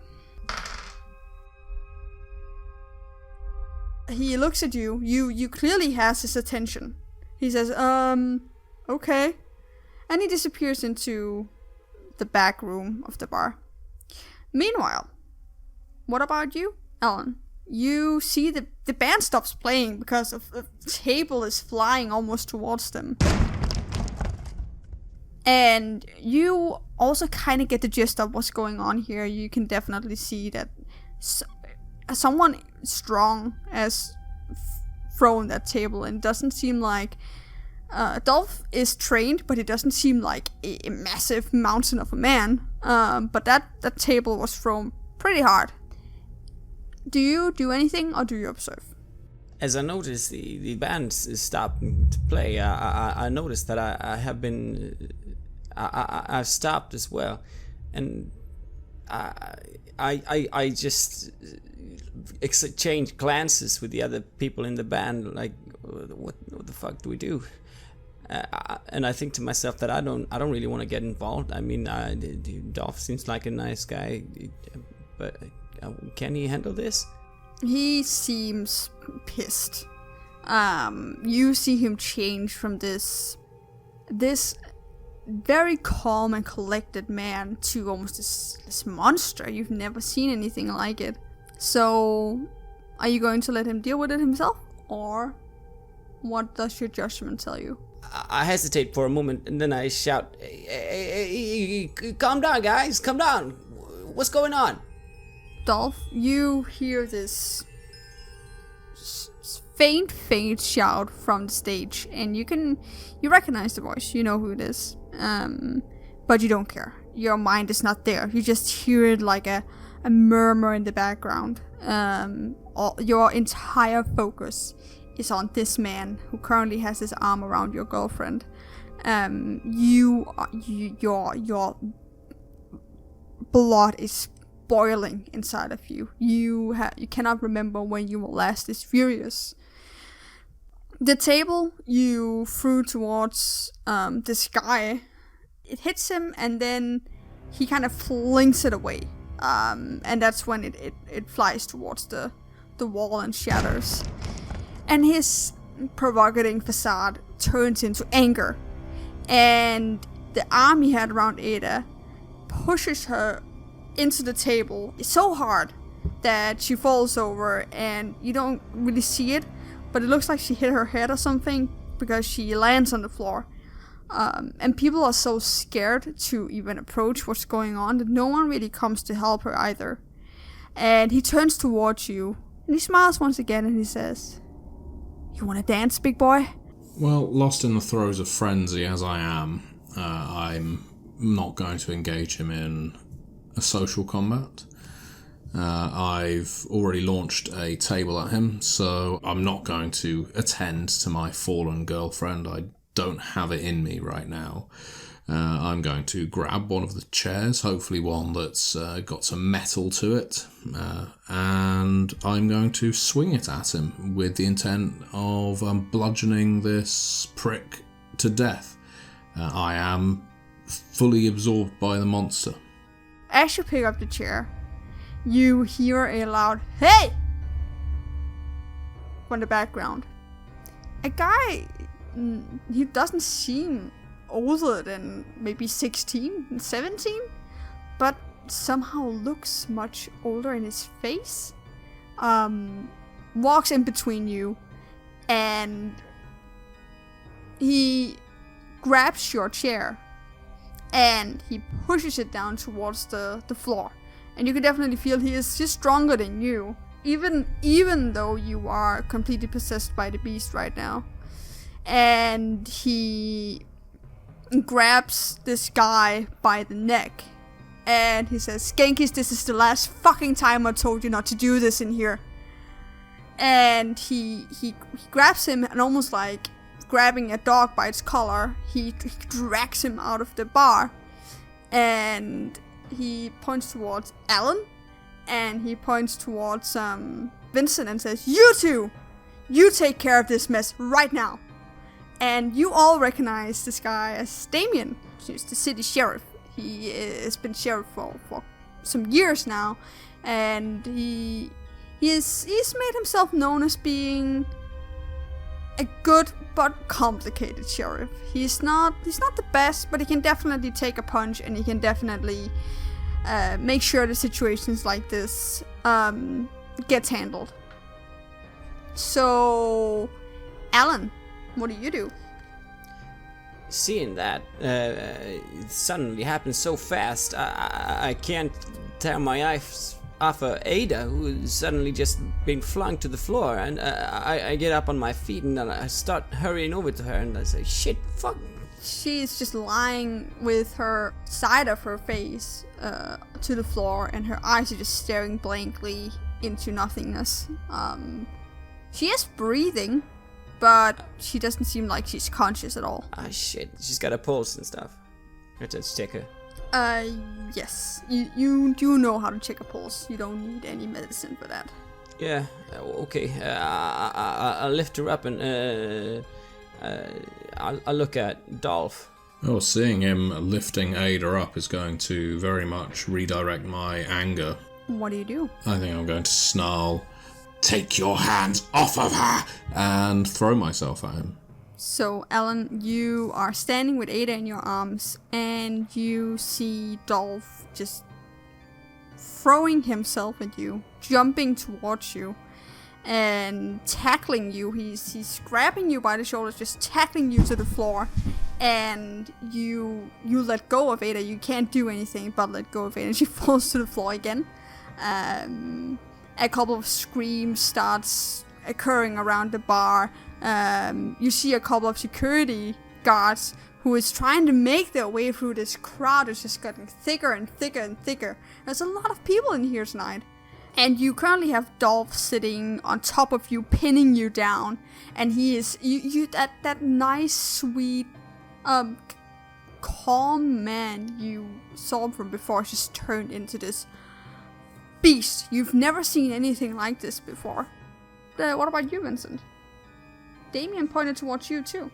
He looks at you. You clearly has his attention. He says, okay. And he disappears into the back room of the bar. Meanwhile, what about you, Alan? You see the band stops playing because of the table is flying almost towards them. And you also kind of get the gist of what's going on here. You can definitely see that someone strong has thrown that table, and it doesn't seem like Dolph is trained, but it doesn't seem like a massive mountain of a man. But that table was thrown pretty hard. Do you do anything, or do you observe? As I noticed the band is stopping to play, I noticed that I have been... I've stopped as well. And I just exchange glances with the other people in the band, like, what the fuck do we do? And I think to myself that I don't really want to get involved. I mean, Dolph seems like a nice guy, but can he handle this? He seems pissed. You see him change from this very calm and collected man to almost this monster. You've never seen anything like it. So, are you going to let him deal with it himself? Or what does your judgment tell you? I hesitate for a moment, and then I shout, hey, calm down, guys, calm down. What's going on? Dolph, you hear this faint shout from the stage, and you recognize the voice. You know who it is, but you don't care. Your mind is not there. You just hear it like a murmur in the background. Your entire focus is on this man who currently has his arm around your girlfriend. Your blood is boiling inside of you. You cannot remember when you were last this furious. The table you threw towards this guy, it hits him, and then he kind of flings it away. And that's when it flies towards the wall and shatters. And his provocating facade turns into anger. And the arm he had around Ada pushes her into the table so hard that she falls over, and you don't really see it, but it looks like she hit her head or something because she lands on the floor. And people are so scared to even approach what's going on that no one really comes to help her either. And he turns towards you and he smiles once again and he says, "You want to dance, big boy?" Well, lost in the throes of frenzy as I am, I'm not going to engage him in a social combat. I've already launched a table at him, so I'm not going to attend to my fallen girlfriend. I don't have it in me right now. I'm going to grab one of the chairs, hopefully one that's got some metal to it, and I'm going to swing it at him with the intent of bludgeoning this prick to death. I am fully absorbed by the monster. As you pick up the chair, you hear a loud "Hey!" from the background. A guy, he doesn't seem older than maybe 16, 17, but somehow looks much older in his face. Walks in between you, and he grabs your chair, and he pushes it down towards the floor. And you can definitely feel he's stronger than you, even though you are completely possessed by the beast right now. And he grabs this guy by the neck, and he says, "Skenkis, this is the last fucking time I told you not to do this in here." And he grabs him, and almost like grabbing a dog by its collar, he drags him out of the bar, and he points towards Alan, and he points towards Vincent and says, "You two, you take care of this mess right now." And you all recognize this guy as Damien. He's the city sheriff. He has been sheriff for some years now, and he's made himself known as being a good but complicated sheriff. He's not the best, but he can definitely take a punch, and he can definitely make sure the situations like this gets handled. So, Alan, what do you do? Seeing that it suddenly happened so fast, I can't tear my eyes off of Ada, who's suddenly just been flung to the floor, and I get up on my feet, and then I start hurrying over to her, and I say, "Shit, fuck." She's just lying with her side of her face to the floor, and her eyes are just staring blankly into nothingness. She is breathing, but she doesn't seem like she's conscious at all. Ah, shit. She's got a pulse and stuff. Let's check her. Yes. You do know how to check a pulse. You don't need any medicine for that. Yeah, okay. I'll lift her up, and I'll look at Dolph. Oh, seeing him lifting Ada up is going to very much redirect my anger. What do you do? I think I'm going to snarl, "Take your hands off of her!" and throw myself at him. So, Alan, you are standing with Ada in your arms, and you see Dolph just throwing himself at you, jumping towards you, and tackling you. He's grabbing you by the shoulders, just tackling you to the floor, and you let go of Ada. You can't do anything but let go of Ada, and she falls to the floor again. A couple of screams starts occurring around the bar. You see a couple of security guards who is trying to make their way through this crowd. It's just getting thicker and thicker and thicker. There's a lot of people in here tonight. And you currently have Dolph sitting on top of you, pinning you down. And he is, that nice, sweet, calm man you saw from before just turned into this beast. You've never seen anything like this before. What about you, Vincent? Damien pointed towards you too.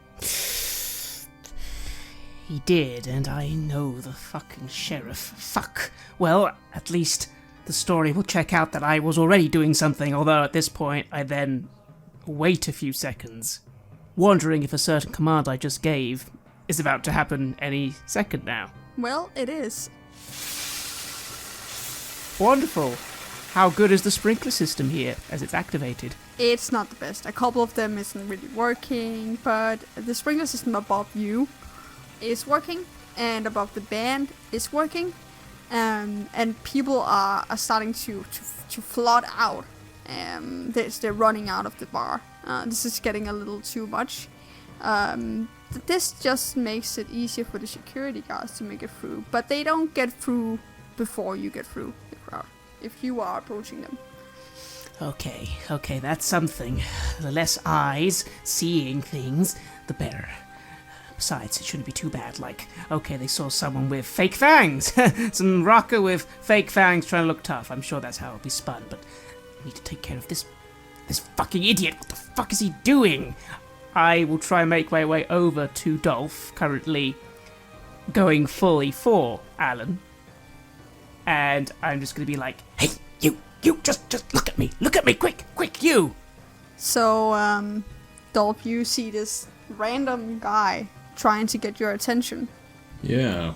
He did, and I know the fucking sheriff. Fuck. Well, at least the story will check out that I was already doing something, although at this point I then wait a few seconds, wondering if a certain command I just gave is about to happen any second now. Well, it is. Wonderful. How good is the sprinkler system here as it's activated? It's not the best. A couple of them isn't really working, but the sprinkler system above you is working, and above the band is working, and people are starting to flood out. They're running out of the bar. This is getting a little too much. This just makes it easier for the security guards to make it through, but they don't get through before you get through the crowd, if you are approaching them. Okay, that's something. The less eyes seeing things, the better. Besides, it shouldn't be too bad. Like, okay, they saw someone with fake fangs. Some rocker with fake fangs trying to look tough. I'm sure that's how it'll be spun, but I need to take care of this fucking idiot. What the fuck is he doing? I will try and make my way over to Dolph, currently going fully for Alan. And I'm just going to be like, hey, you, just look at me, quick, you. So, Dolph, you see this random guy trying to get your attention. Yeah.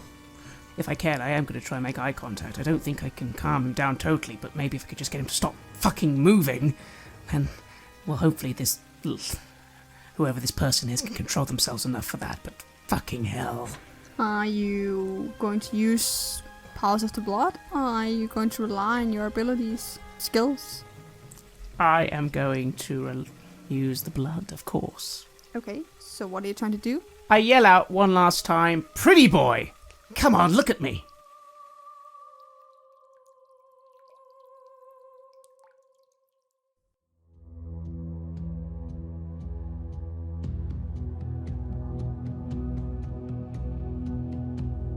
If I can, I am going to try and make eye contact. I don't think I can calm him down totally, but maybe if I could just get him to stop fucking moving, and, well, hopefully whoever this person is can control themselves enough for that, but fucking hell. Are you going to use powers of the blood, or are you going to rely on your abilities, skills? I am going to use the blood, of course. Okay, so what are you trying to do? I yell out one last time, pretty boy! Come on, look at me!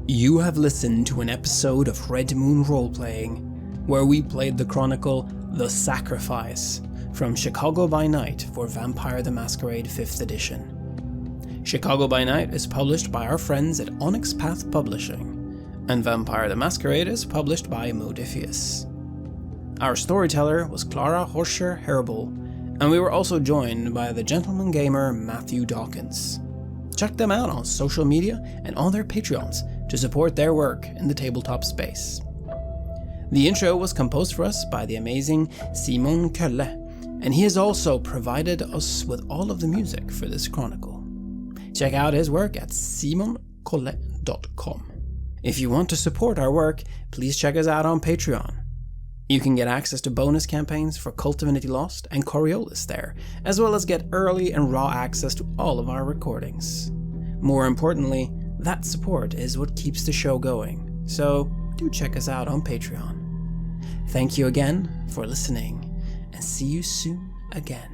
You have listened to an episode of Red Moon Roleplaying, where we played the chronicle The Sacrifice from Chicago by Night for Vampire the Masquerade 5th edition. Chicago by Night is published by our friends at Onyx Path Publishing, and Vampire the Masquerade is published by Modifius. Our storyteller was Klara, Horskjær, Herbøl, and we were also joined by the gentleman gamer Matthew Dawkins. Check them out on social media and on their Patreons to support their work in the tabletop space. The intro was composed for us by the amazing Simon Kølle, and he has also provided us with all of the music for this chronicle. Check out his work at simonkolle.com. If you want to support our work, please check us out on Patreon. You can get access to bonus campaigns for Cult Divinity Lost and Coriolis there, as well as get early and raw access to all of our recordings. More importantly, that support is what keeps the show going, so do check us out on Patreon. Thank you again for listening, and see you soon again.